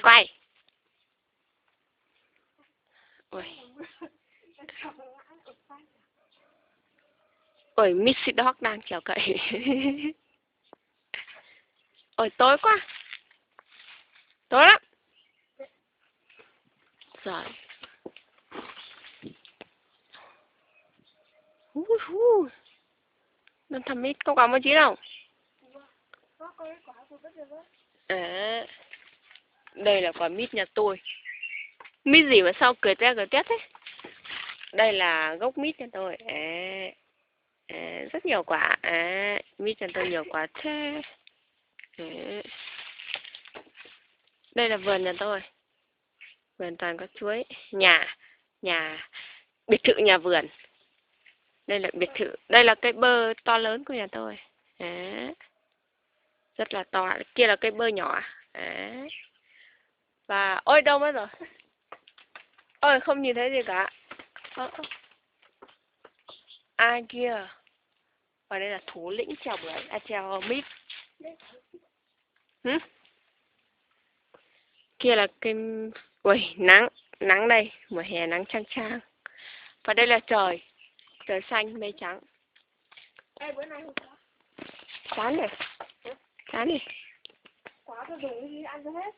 Quay. Ôi. Ôi, Missy Dog đang trèo cậy. Ôi, tối quá. Tối lắm. Rồi. Nó thầm mít có quả một chí đâu. À, đây là quả mít nhà tôi. Mít gì mà sao cười te thế? Đây là gốc mít nhà tôi. Rất nhiều quả. Mít nhà tôi nhiều quả thế. Đây là vườn nhà tôi. Vườn toàn có chuối. Biệt thự nhà vườn. Đây là biệt thự. Đây là cây bơ to lớn của nhà tôi. Rất là to. Kia là cây bơ nhỏ. Và ôi đâu mất rồi. Ôi không nhìn thấy gì cả. Ai kia. Và đây là thủ lĩnh trèo bưởi. Trèo mít. Kia là cây. Ui nắng đây. Mùa hè nắng chang chang. Và đây là trời. Trời xanh mây trắng. Ê, bữa nay không có. Chán này. Chán đi. Quả tôi dùng cái gì ăn cho hết.